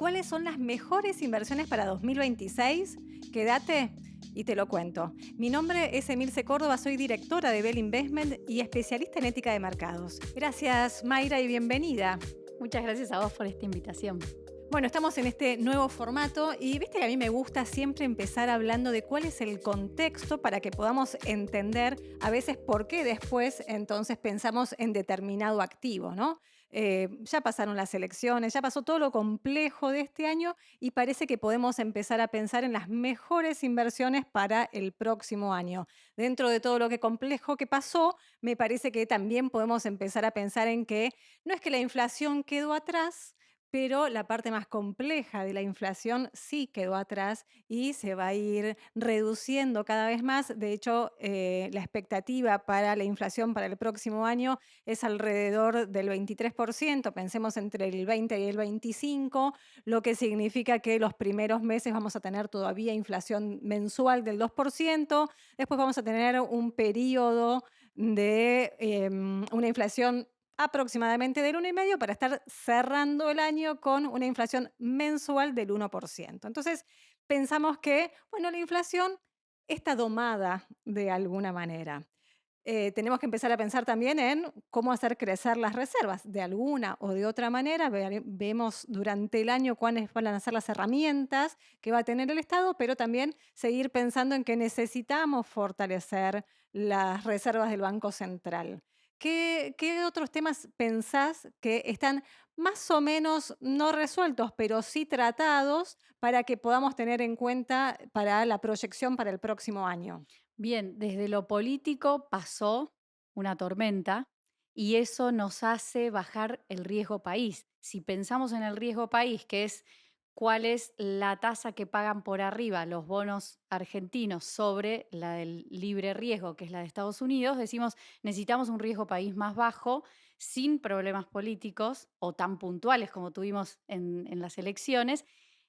¿Cuáles son las mejores inversiones para 2026? Quédate y te lo cuento. Mi nombre es Emilce Córdoba, soy directora de Bell Investment y especialista en ética de mercados. Gracias, Mayra, y bienvenida. Muchas gracias a vos por esta invitación. Bueno, estamos en este nuevo formato y viste que a mí me gusta siempre empezar hablando de cuál es el contexto para que podamos entender a veces por qué después entonces pensamos en determinado activo, ¿no? Ya pasaron las elecciones, ya pasó todo lo complejo de este año y parece que podemos empezar a pensar en las mejores inversiones para el próximo año. Dentro de todo lo que complejo que pasó, me parece que también podemos empezar a pensar en que no es que la inflación quedó atrás, pero la parte más compleja de la inflación sí quedó atrás y se va a ir reduciendo cada vez más. De hecho, la expectativa para la inflación para el próximo año es alrededor del 23%, pensemos entre el 20 y el 25, lo que significa que los primeros meses vamos a tener todavía inflación mensual del 2%, después vamos a tener un periodo de una inflación aproximadamente del 1,5 para estar cerrando el año con una inflación mensual del 1%. Entonces, pensamos que, bueno, la inflación está domada de alguna manera. Tenemos que empezar a pensar también en cómo hacer crecer las reservas. De alguna o de otra manera, vemos durante el año cuáles van a ser las herramientas que va a tener el Estado, pero también seguir pensando en que necesitamos fortalecer las reservas del Banco Central. ¿Qué otros temas pensás que están más o menos no resueltos, pero sí tratados para que podamos tener en cuenta para la proyección para el próximo año? Bien, desde lo político pasó una tormenta y eso nos hace bajar el riesgo país. Si pensamos en el riesgo país, que es cuál es la tasa que pagan por arriba los bonos argentinos sobre la del libre riesgo, que es la de Estados Unidos, decimos necesitamos un riesgo país más bajo, sin problemas políticos o tan puntuales como tuvimos en las elecciones.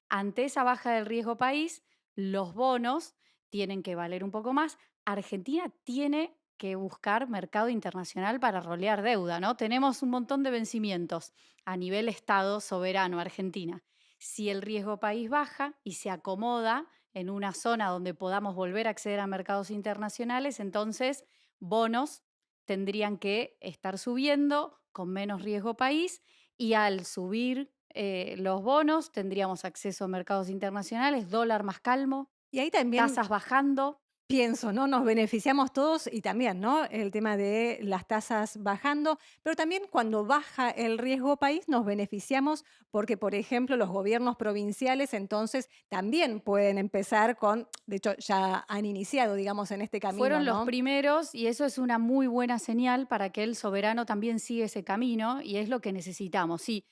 Ante esa baja del riesgo país, los bonos tienen que valer un poco más. Argentina tiene que buscar mercado internacional para rolear deuda, ¿no? Tenemos un montón de vencimientos a nivel Estado soberano, Argentina. Si el riesgo país baja y se acomoda en una zona donde podamos volver a acceder a mercados internacionales, entonces bonos tendrían que estar subiendo con menos riesgo país y al subir los bonos tendríamos acceso a mercados internacionales, dólar más calmo, Y ahí también tasas bajando. pienso, ¿no? Nos beneficiamos todos y también, ¿no? El tema de las tasas bajando, pero también cuando baja el riesgo país nos beneficiamos porque, por ejemplo, los gobiernos provinciales entonces también pueden empezar con, de hecho, ya han iniciado, digamos, en este camino, Fueron los ¿no? primeros y eso es una muy buena señal para que el soberano también siga ese camino y es lo que necesitamos. Sí,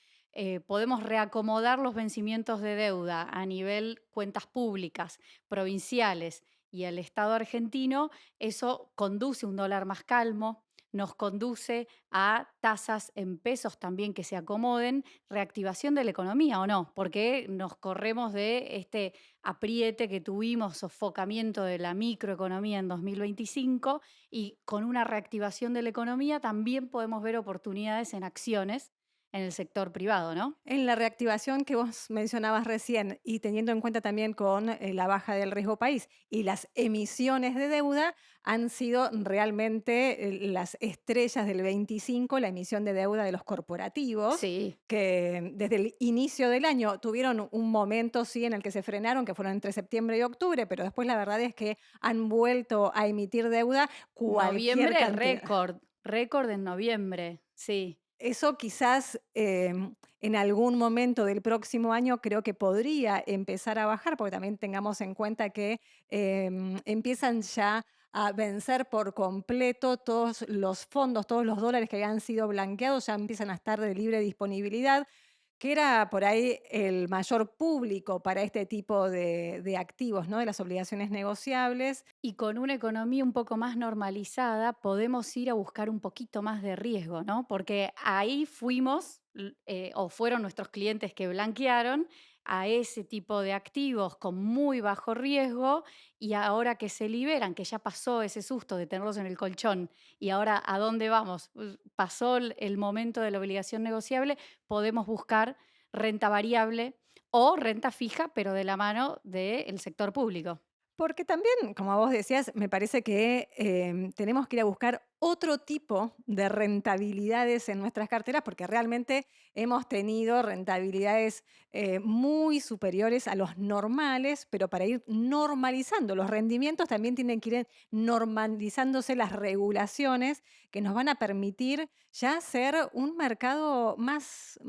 podemos reacomodar los vencimientos de deuda a nivel cuentas públicas, provinciales y al Estado argentino, eso conduce a un dólar más calmo, nos conduce a tasas en pesos también que se acomoden, reactivación de la economía o no, porque nos corremos de este apriete que tuvimos, sofocamiento de la microeconomía en 2025 y con una reactivación de la economía también podemos ver oportunidades en acciones en el sector privado, ¿no? En la reactivación que vos mencionabas recién y teniendo en cuenta también con la baja del riesgo país y las emisiones de deuda han sido realmente las estrellas del 25, la emisión de deuda de los corporativos, Sí. que desde el inicio del año tuvieron un momento sí en el que se frenaron, que fueron entre septiembre y octubre, pero después la verdad es que han vuelto a emitir deuda cualquier Noviembre, cantidad. récord en noviembre, sí. Eso quizás en algún momento del próximo año creo que podría empezar a bajar, porque también tengamos en cuenta que empiezan ya a vencer por completo todos los fondos, todos los dólares que habían sido blanqueados, ya empiezan a estar de libre disponibilidad, que era por ahí el mayor público para este tipo de activos, ¿no? De las obligaciones negociables. Y con una economía un poco más normalizada podemos ir a buscar un poquito más de riesgo, ¿no? Porque ahí fuimos, o fueron nuestros clientes que blanquearon a ese tipo de activos con muy bajo riesgo y ahora que se liberan, que ya pasó ese susto de tenerlos en el colchón y ahora ¿a dónde vamos? Pasó el momento de la obligación negociable, podemos buscar renta variable o renta fija, pero de la mano del sector público. Porque también, como vos decías, me parece que tenemos que ir a buscar otro tipo de rentabilidades en nuestras carteras, porque realmente hemos tenido rentabilidades muy superiores a los normales, pero para ir normalizando los rendimientos también tienen que ir normalizándose las regulaciones que nos van a permitir ya ser un mercado más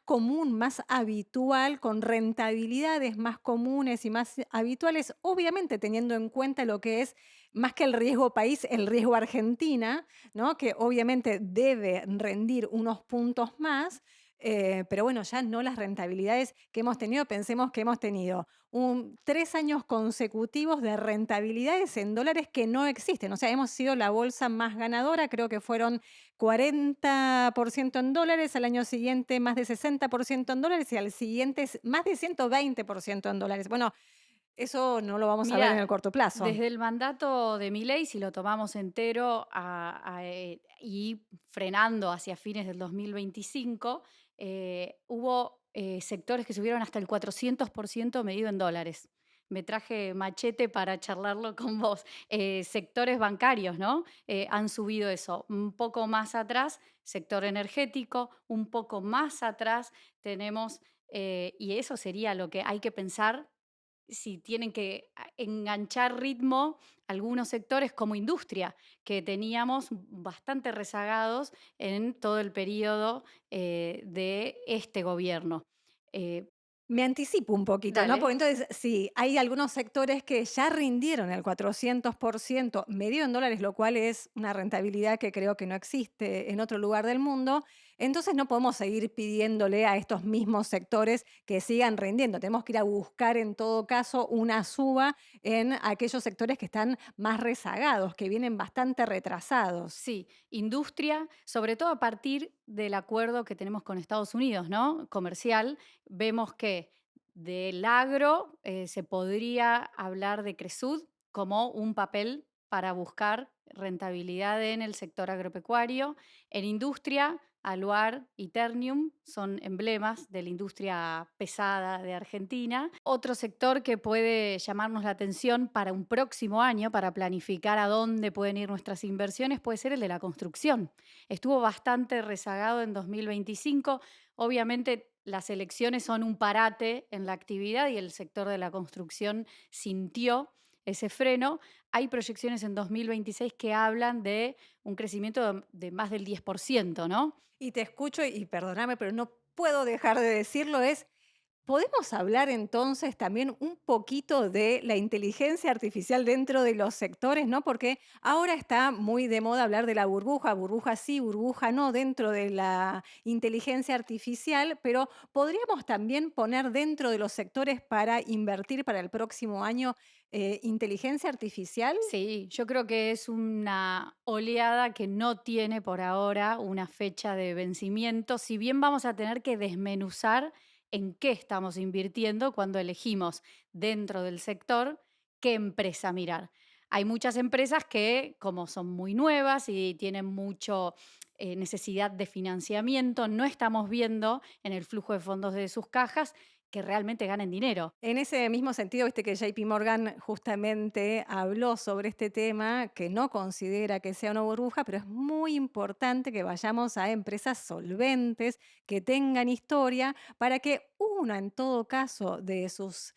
común, más habitual, con rentabilidades más comunes y más habituales, obviamente teniendo en cuenta lo que es más que el riesgo país, el riesgo Argentina, ¿no? Que obviamente debe rendir unos puntos más, pero bueno, ya no las rentabilidades que hemos tenido. Pensemos que hemos tenido 3 años consecutivos de rentabilidades en dólares que no existen. O sea, hemos sido la bolsa más ganadora, creo que fueron 40% en dólares, al año siguiente más de 60% en dólares y al siguiente más de 120% en dólares. Bueno, eso no lo vamos a ver en Mira, el corto plazo. desde el mandato de Milei, si lo tomamos entero y frenando hacia fines del 2025, hubo sectores que subieron hasta el 400% medido en dólares. Me traje machete para charlarlo con vos. Sectores bancarios, ¿no? Han subido eso. Un poco más atrás, sector energético, un poco más atrás tenemos, y eso sería lo que hay que pensar si tienen que enganchar ritmo algunos sectores como industria, que teníamos bastante rezagados en todo el periodo de este gobierno. Eh, Me anticipo un poquito, ¿no? Dale. Porque entonces, sí, hay algunos sectores que ya rindieron el 400% medido en dólares, lo cual es una rentabilidad que creo que no existe en otro lugar del mundo. Entonces no podemos seguir pidiéndole a estos mismos sectores que sigan rindiendo. Tenemos que ir a buscar en todo caso una suba en aquellos sectores que están más rezagados, que vienen bastante retrasados. Sí, industria, sobre todo a partir del acuerdo que tenemos con Estados Unidos, ¿no? Comercial, vemos que del agro se podría hablar de Cresud como un papel para buscar rentabilidad en el sector agropecuario. En industria, Aluar y Ternium son emblemas de la industria pesada de Argentina. Otro sector que puede llamarnos la atención para un próximo año, para planificar a dónde pueden ir nuestras inversiones, puede ser el de la construcción. Estuvo bastante rezagado en 2025. Obviamente, las elecciones son un parate en la actividad y el sector de la construcción sintió ese freno. Hay proyecciones en 2026 que hablan de un crecimiento de más del 10%, ¿no? Y te escucho y perdóname, pero no puedo dejar de decirlo, ¿podemos hablar entonces también un poquito de la inteligencia artificial dentro de los sectores, no? Porque ahora está muy de moda hablar de la burbuja, burbuja sí, burbuja no, dentro de la inteligencia artificial, pero podríamos también poner dentro de los sectores para invertir para el próximo año inteligencia artificial. Sí, yo creo que es una oleada que no tiene por ahora una fecha de vencimiento, si bien vamos a tener que desmenuzar en qué estamos invirtiendo cuando elegimos dentro del sector qué empresa mirar. Hay muchas empresas que, como son muy nuevas y tienen mucho necesidad de financiamiento, no estamos viendo en el flujo de fondos de sus cajas que realmente ganen dinero. En ese mismo sentido, viste que JP Morgan justamente habló sobre este tema, que no considera que sea una burbuja, pero es muy importante que vayamos a empresas solventes, que tengan historia, para que una, en todo caso, de sus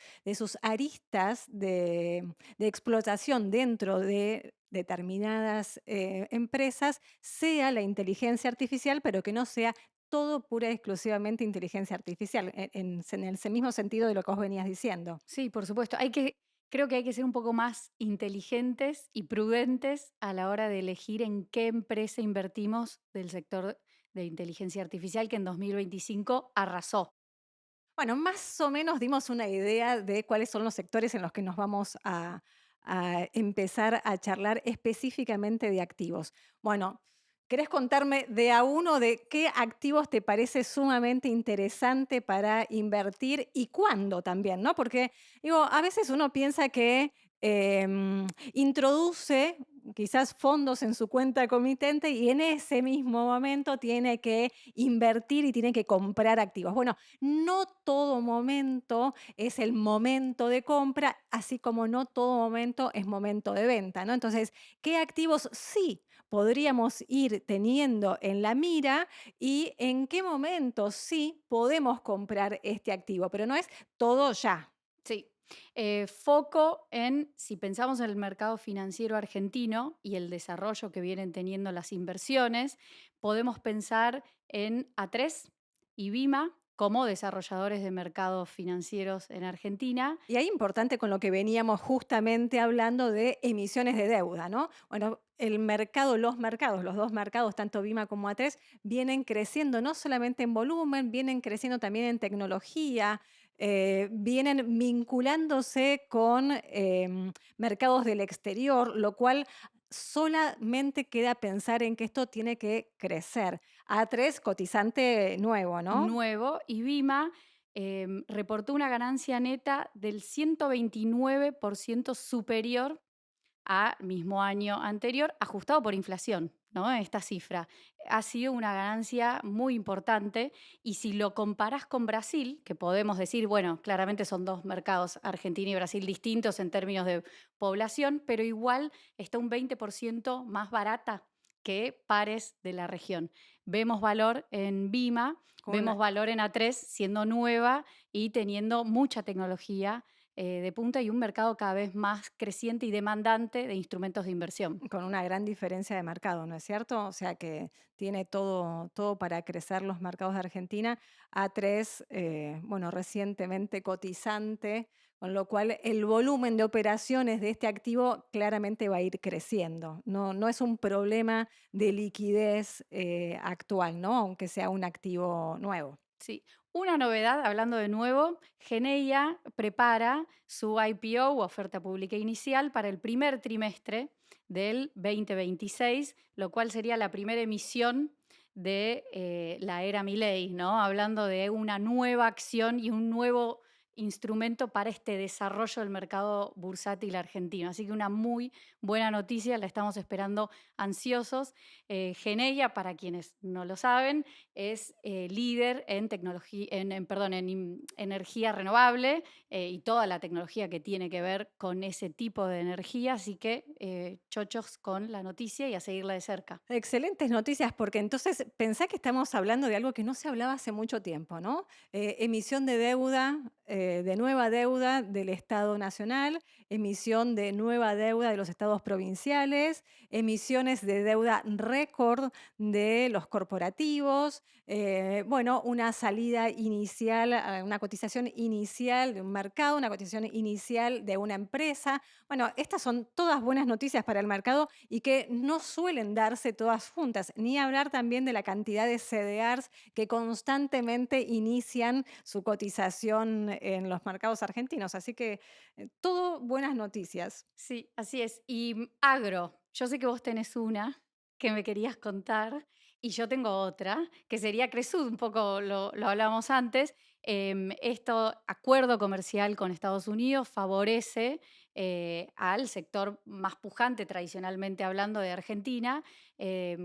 aristas de explotación dentro de determinadas empresas sea la inteligencia artificial, pero que no sea todo pura y exclusivamente inteligencia artificial, en ese mismo sentido de lo que vos venías diciendo. Sí, por supuesto. Creo que hay que ser un poco más inteligentes y prudentes a la hora de elegir en qué empresa invertimos del sector de inteligencia artificial que en 2025 arrasó. Bueno, más o menos dimos una idea de cuáles son los sectores en los que nos vamos a empezar a charlar específicamente de activos. Bueno, ¿querés contarme de a uno de qué activos te parece sumamente interesante para invertir y cuándo también, ¿no? Porque digo, a veces uno piensa que introduce quizás fondos en su cuenta comitente y en ese mismo momento tiene que invertir y tiene que comprar activos. Bueno, no todo momento es el momento de compra, así como no todo momento es momento de venta, ¿no? Entonces, ¿qué activos sí podríamos ir teniendo en la mira y en qué momento sí podemos comprar este activo? Pero no es todo ya. Sí. Foco en, si pensamos en el mercado financiero argentino y el desarrollo que vienen teniendo las inversiones, podemos pensar en A3 y Bima como desarrolladores de mercados financieros en Argentina. Y ahí importante con lo que veníamos justamente hablando de emisiones de deuda, ¿no? Bueno, el mercado, los dos mercados, tanto Bima como A3, vienen creciendo no solamente en volumen, vienen creciendo también en tecnología, vienen vinculándose con mercados del exterior, lo cual solamente queda pensar en que esto tiene que crecer. A3, cotizante nuevo, ¿no? Nuevo y Bima reportó una ganancia neta del 129% superior a mismo año anterior, ajustado por inflación, ¿no? Esta cifra. Ha sido una ganancia muy importante y si lo comparás con Brasil, que podemos decir, bueno, claramente son dos mercados, Argentina y Brasil, distintos en términos de población, pero igual está un 20% más barata que pares de la región. Vemos valor en Bima, Con vemos valor en A3 siendo nueva y teniendo mucha tecnología de punta y un mercado cada vez más creciente y demandante de instrumentos de inversión. Con una gran diferencia de mercado, ¿no es cierto? O sea que tiene todo para crecer los mercados de Argentina. A3, bueno, recientemente cotizante, con lo cual el volumen de operaciones de este activo claramente va a ir creciendo. No es un problema de liquidez actual, ¿no? Aunque sea un activo nuevo. Sí. Una novedad, hablando de nuevo, Geneia prepara su IPO, o oferta pública inicial, para el primer trimestre del 2026, lo cual sería la primera emisión de la era Milei, ¿no? Hablando de una nueva acción y un nuevo instrumento para este desarrollo del mercado bursátil argentino. Así que una muy buena noticia, la estamos esperando ansiosos. Geneia, para quienes no lo saben, es líder en tecnología, perdón, energía renovable y toda la tecnología que tiene que ver con ese tipo de energía. Así que chochos con la noticia y a seguirla de cerca. Excelentes noticias, porque entonces pensá que estamos hablando de algo que no se hablaba hace mucho tiempo, ¿no? Emisión de deuda, de nueva deuda del Estado Nacional, emisión de nueva deuda de los estados provinciales, emisiones de deuda récord de los corporativos, bueno, una salida inicial, una cotización inicial de un mercado, una cotización inicial de una empresa. Bueno, estas son todas buenas noticias para el mercado y que no suelen darse todas juntas, ni hablar también de la cantidad de CDRs que constantemente inician su cotización en los mercados argentinos. Así que todo buenas noticias. Sí, así es. Y agro, yo sé que vos tenés una que me querías contar y yo tengo otra, que sería Cresud, un poco lo hablábamos antes. Esto acuerdo comercial con Estados Unidos favorece al sector más pujante, tradicionalmente hablando, de Argentina.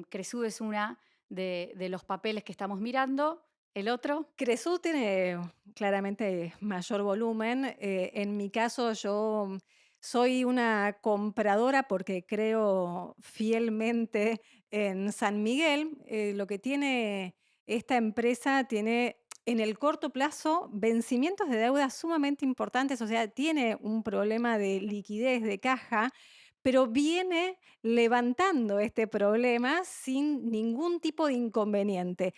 Cresud es una de los papeles que estamos mirando. El otro, Cresud tiene claramente mayor volumen. En mi caso, yo soy una compradora porque creo fielmente en San Miguel. Lo que tiene esta empresa tiene en el corto plazo vencimientos de deuda sumamente importantes, o sea, tiene un problema de liquidez de caja, pero viene levantando este problema sin ningún tipo de inconveniente.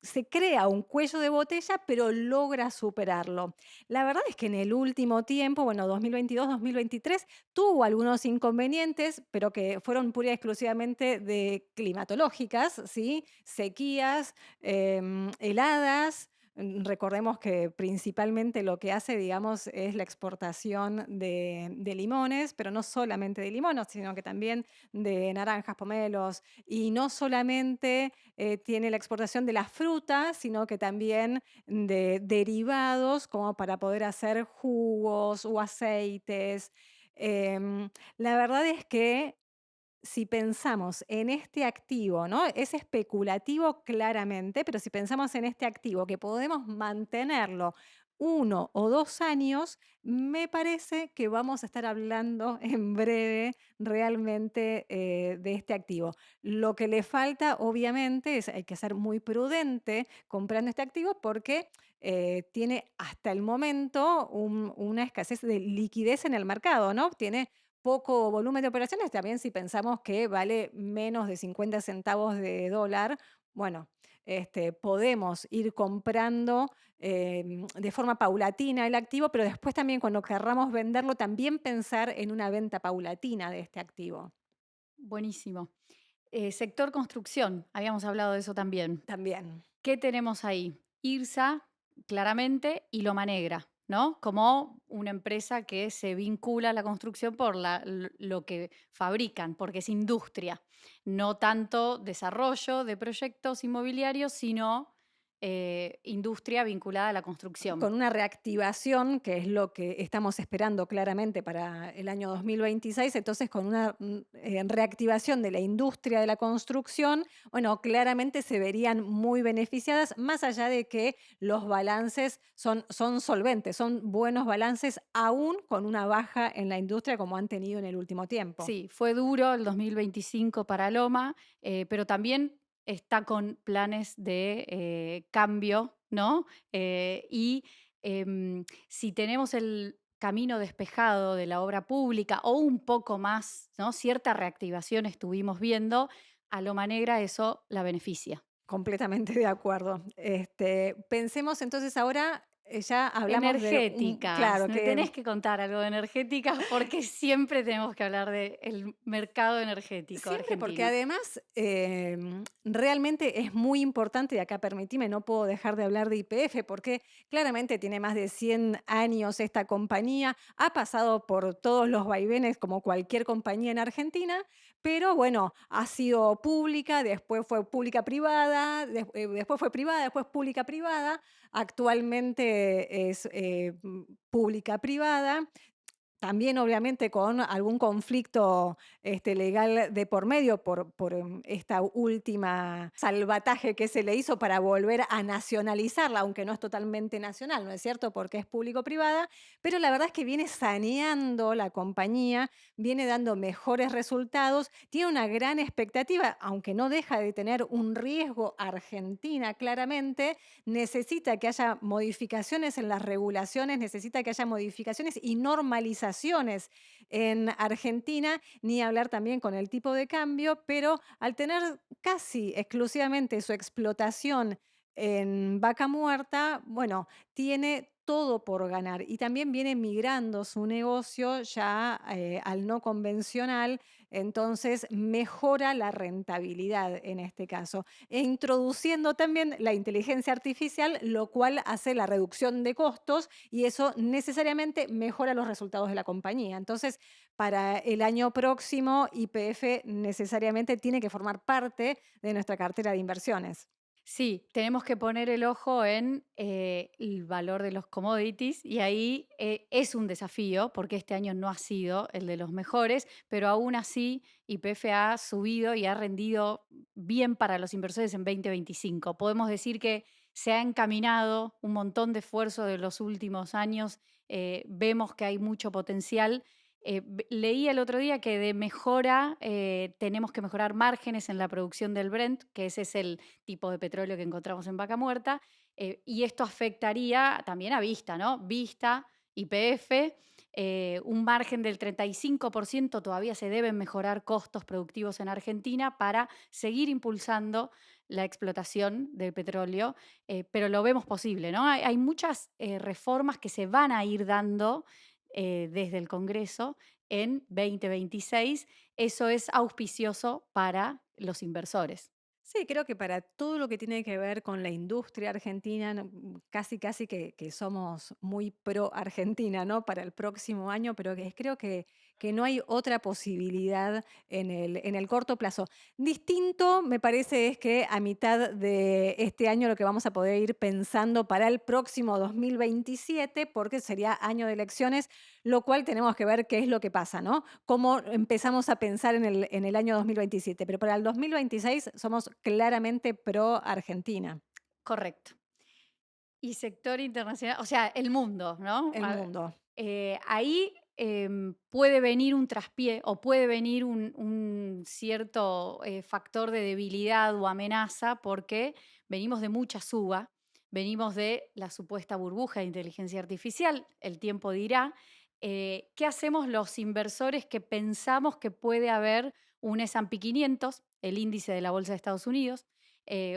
Se crea un cuello de botella, pero logra superarlo. La verdad es que en el último tiempo, bueno, 2022-2023, tuvo algunos inconvenientes, pero que fueron pura y exclusivamente de climatológicas, ¿sí? Sequías, heladas. Recordemos que principalmente lo que hace, digamos, es la exportación de limones, pero no solamente de limones, sino que también de naranjas, pomelos, y no solamente tiene la exportación de las frutas, sino que también de derivados como para poder hacer jugos o aceites. Em, la verdad es que si pensamos en este activo, ¿no? Es especulativo claramente, pero si pensamos en este activo que podemos mantenerlo 1 o 2 años, me parece que vamos a estar hablando en breve realmente de este activo. Lo que le falta, obviamente, es hay que ser muy prudente comprando este activo porque tiene hasta el momento una escasez de liquidez en el mercado, ¿no? Tiene poco volumen de operaciones, también si pensamos que vale menos de 50 centavos de dólar, bueno, podemos ir comprando de forma paulatina el activo, pero después también cuando querramos venderlo, también pensar en una venta paulatina de este activo. Buenísimo. Sector construcción, habíamos hablado de eso también. También. ¿Qué tenemos ahí? IRSA, claramente, y Loma Negra, ¿no? Como una empresa que se vincula a la construcción por lo que fabrican, porque es industria, no tanto desarrollo de proyectos inmobiliarios, sino industria vinculada a la construcción. Con una reactivación, que es lo que estamos esperando claramente para el año 2026, entonces con una reactivación de la industria de la construcción, bueno, claramente se verían muy beneficiadas, más allá de que los balances son solventes, son buenos balances, aún con una baja en la industria como han tenido en el último tiempo. Sí, fue duro el 2025 para Loma, pero también está con planes de cambio, ¿no? Si tenemos el camino despejado de la obra pública o un poco más, ¿no? Cierta reactivación estuvimos viendo, a Loma Negra eso la beneficia. Completamente de acuerdo. Pensemos entonces ahora, ya hablamos de Energéticas, claro, me que tenés que contar algo de energéticas porque siempre tenemos que hablar del mercado energético siempre, porque argentino. además realmente es muy importante, y acá permitime, no puedo dejar de hablar de YPF, porque claramente tiene más de 100 años esta compañía, ha pasado por todos los vaivenes como cualquier compañía en Argentina, pero bueno, ha sido pública, después fue pública privada, después fue privada, después pública privada, actualmente es pública privada. También, obviamente, con algún conflicto legal de por medio por esta última salvataje que se le hizo para volver a nacionalizarla, aunque no es totalmente nacional, ¿no es cierto? Porque es público-privada, pero la verdad es que viene saneando la compañía, viene dando mejores resultados, tiene una gran expectativa, aunque no deja de tener un riesgo Argentina, claramente, necesita que haya modificaciones en las regulaciones, necesita que haya modificaciones y normalizaciones en Argentina, ni hablar también con el tipo de cambio, pero al tener casi exclusivamente su explotación en Vaca Muerta, bueno, tiene todo por ganar y también viene migrando su negocio ya al no convencional, entonces mejora la rentabilidad en este caso e introduciendo también la inteligencia artificial, lo cual hace la reducción de costos y eso necesariamente mejora los resultados de la compañía. Entonces, para el año próximo, YPF necesariamente tiene que formar parte de nuestra cartera de inversiones. Sí, tenemos que poner el ojo en el valor de los commodities y ahí es un desafío porque este año no ha sido el de los mejores, pero aún así YPF ha subido y ha rendido bien para los inversores en 2025. Podemos decir que se ha encaminado un montón de esfuerzo de los últimos años, vemos que hay mucho potencial. Leí el otro día que de mejora tenemos que mejorar márgenes en la producción del Brent, que ese es el tipo de petróleo que encontramos en Vaca Muerta, y esto afectaría también a Vista, ¿no? Vista, YPF, un margen del 35%, todavía se deben mejorar costos productivos en Argentina para seguir impulsando la explotación del petróleo, pero lo vemos posible, ¿no? Hay muchas reformas que se van a ir dando desde el Congreso en 2026. Eso es auspicioso para los inversores. Sí, creo que para todo lo que tiene que ver con la industria argentina, casi casi que somos muy pro Argentina, ¿no? Para el próximo año, pero creo que no hay otra posibilidad en el corto plazo. Distinto, me parece, es que a mitad de este año lo que vamos a poder ir pensando para el próximo 2027, porque sería año de elecciones, lo cual tenemos que ver qué es lo que pasa, ¿no? Cómo empezamos a pensar en el año 2027. Pero para el 2026 somos claramente pro Argentina, Correcto. Y sector internacional, o sea, el mundo, ¿no? el mundo. Ahí puede venir un traspié o puede venir un cierto factor de debilidad o amenaza porque venimos de mucha suba, venimos de la supuesta burbuja de inteligencia artificial, el tiempo dirá. ¿Qué hacemos los inversores que pensamos que puede haber un S&P 500, el índice de la Bolsa de Estados Unidos,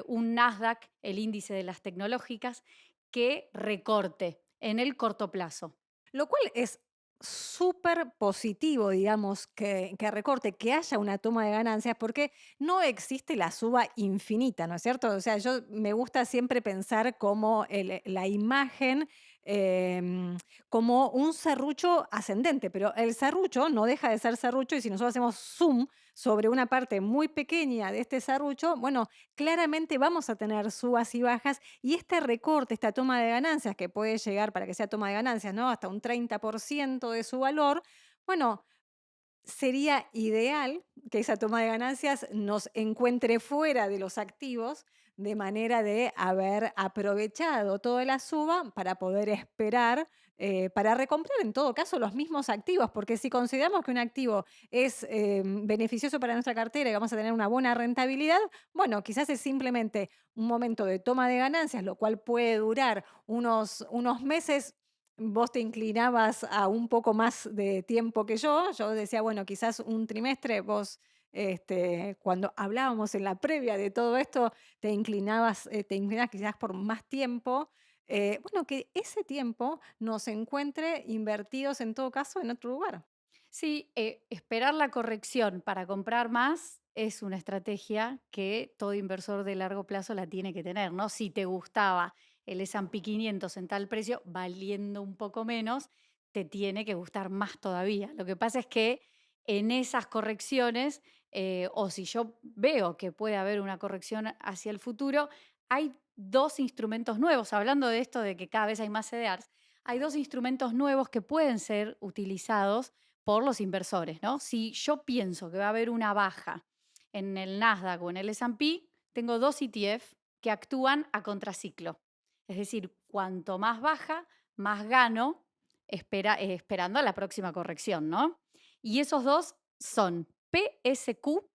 un Nasdaq, el índice de las tecnológicas, que recorte en el corto plazo? Lo cual es súper positivo, digamos, que recorte, que haya una toma de ganancias, porque no existe la suba infinita, ¿no es cierto? O sea, yo me gusta siempre pensar como la imagen como un serrucho ascendente, pero el serrucho no deja de ser serrucho y si nosotros hacemos zoom sobre una parte muy pequeña de este serrucho, bueno, claramente vamos a tener subas y bajas y este recorte, esta toma de ganancias, que puede llegar para que sea toma de ganancias, ¿no? Hasta un 30% de su valor, bueno, sería ideal que esa toma de ganancias nos encuentre fuera de los activos, de manera de haber aprovechado toda la suba para poder esperar, para recomprar en todo caso los mismos activos, porque si consideramos que un activo es beneficioso para nuestra cartera y vamos a tener una buena rentabilidad, bueno, quizás es simplemente un momento de toma de ganancias, lo cual puede durar unos meses. Vos te inclinabas a un poco más de tiempo que yo decía, bueno, quizás un trimestre, vos, cuando hablábamos en la previa de todo esto, te inclinabas quizás por más tiempo. Bueno, que ese tiempo nos encuentre invertidos en todo caso en otro lugar. Sí, esperar la corrección para comprar más es una estrategia que todo inversor de largo plazo la tiene que tener, ¿no? Si te gustaba el S&P 500 en tal precio, valiendo un poco menos, te tiene que gustar más todavía. Lo que pasa es que en esas correcciones, o si yo veo que puede haber una corrección hacia el futuro, hay dos instrumentos nuevos. Hablando de esto de que cada vez hay más CDRs, hay dos instrumentos nuevos que pueden ser utilizados por los inversores, ¿no? Si yo pienso que va a haber una baja en el Nasdaq o en el S&P, tengo dos ETF que actúan a contraciclo. Es decir, cuanto más baja, más gano esperando a la próxima corrección, ¿no? Y esos dos son PSQ,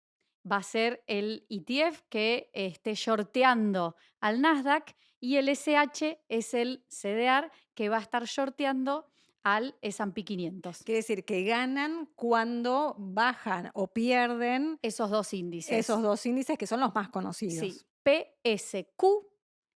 va a ser el ETF que esté shorteando al Nasdaq, y el SH es el CDR que va a estar shorteando al S&P 500. Quiere decir que ganan cuando bajan o pierden Esos dos índices. esos dos índices que son los más Sí, conocidos. PSQ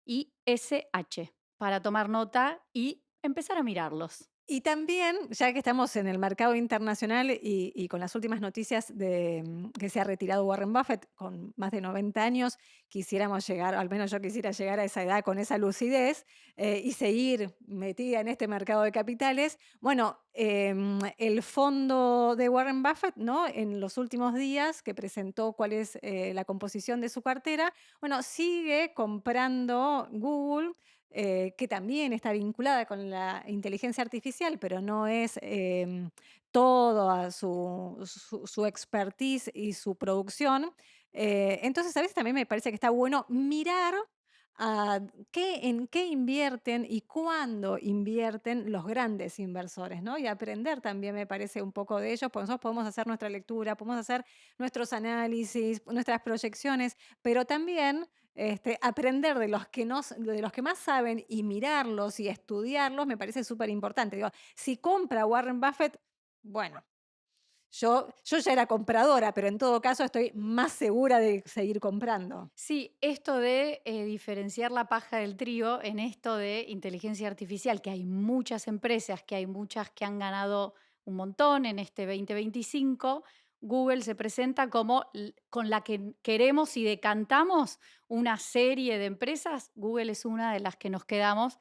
y SH, para tomar nota y empezar a mirarlos. Y también, ya que estamos en el mercado internacional y con las últimas noticias que se ha retirado Warren Buffett con más de 90 años, quisiéramos llegar, al menos yo quisiera llegar a esa edad con esa lucidez y seguir metida en este mercado de capitales. Bueno, el fondo de Warren Buffett, ¿no? En los últimos días que presentó cuál es la composición de su cartera, bueno, sigue comprando Google, que también está vinculada con la inteligencia artificial, pero no es toda su expertise y su producción. Entonces, a veces también me parece que está bueno mirar en qué invierten y cuándo invierten los grandes inversores, ¿no? Y aprender también me parece un poco de ellos, porque nosotros podemos hacer nuestra lectura, podemos hacer nuestros análisis, nuestras proyecciones, pero también aprender de los que más saben y mirarlos y estudiarlos me parece súper importante. Digo, si compra Warren Buffett, bueno, yo ya era compradora, pero en todo caso estoy más segura de seguir comprando. Sí, esto de diferenciar la paja del trigo en esto de inteligencia artificial, que hay muchas empresas, que hay muchas que han ganado un montón en este 2025. Google se presenta como con la que queremos y decantamos una serie de empresas. Google es una de las que nos quedamos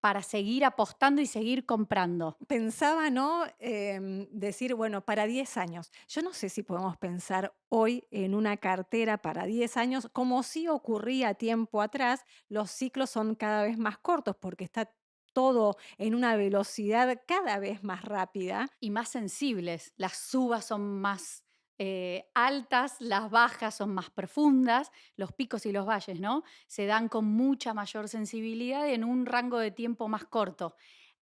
para seguir apostando y seguir comprando. Pensaba, ¿no? Decir, bueno, para 10 años. Yo no sé si podemos pensar hoy en una cartera para 10 años, como sí ocurría tiempo atrás, los ciclos son cada vez más cortos porque está todo en una velocidad cada vez más rápida. Y más sensibles. Las subas son más altas, las bajas son más profundas, los picos y los valles, ¿no? Se dan con mucha mayor sensibilidad en un rango de tiempo más corto.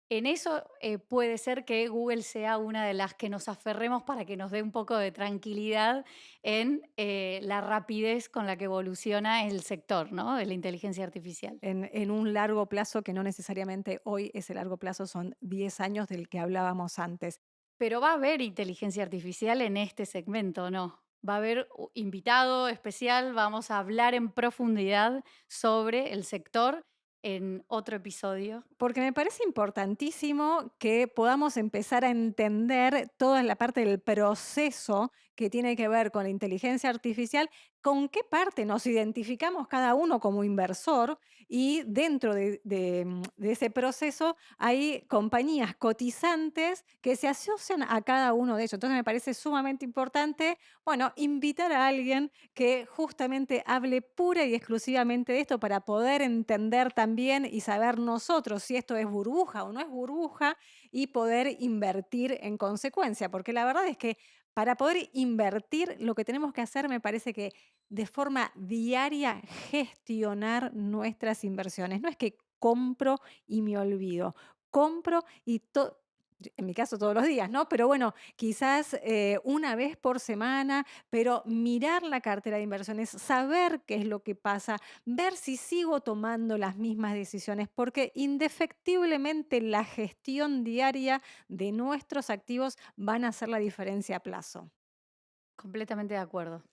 En eso puede ser que Google sea una de las que nos aferremos para que nos dé un poco de tranquilidad en la rapidez con la que evoluciona el sector, ¿no? De la inteligencia artificial. En un largo plazo que no necesariamente hoy ese largo plazo son 10 años del que hablábamos antes. Pero va a haber inteligencia artificial en este segmento, ¿no? Va a haber invitado especial, vamos a hablar en profundidad sobre el sector en otro episodio. Porque me parece importantísimo que podamos empezar a entender toda la parte del proceso que tiene que ver con la inteligencia artificial, con qué parte nos identificamos cada uno como inversor y dentro de ese proceso hay compañías cotizantes que se asocian a cada uno de ellos. Entonces me parece sumamente importante, bueno, invitar a alguien que justamente hable pura y exclusivamente de esto para poder entender también y saber nosotros si esto es burbuja o no es burbuja y poder invertir en consecuencia, porque la verdad es que para poder invertir lo que tenemos que hacer me parece que de forma diaria gestionar nuestras inversiones. No es que compro y me olvido, compro y en mi caso todos los días, ¿no? Pero bueno, quizás una vez por semana, pero mirar la cartera de inversiones, saber qué es lo que pasa, ver si sigo tomando las mismas decisiones, porque indefectiblemente la gestión diaria de nuestros activos van a hacer la diferencia a plazo. Completamente de acuerdo.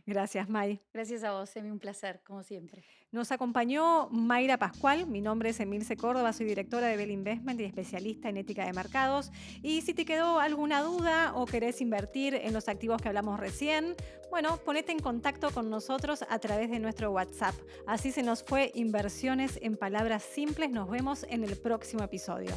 Gracias, May. Gracias a vos, Emi, un placer, como siempre. Nos acompañó Mayra Pascual, mi nombre es Emilce Córdoba, soy directora de Bell Investment y especialista en ética de mercados. Y si te quedó alguna duda o querés invertir en los activos que hablamos recién, bueno, ponete en contacto con nosotros a través de nuestro WhatsApp. Así se nos fue Inversiones en Palabras Simples. Nos vemos en el próximo episodio.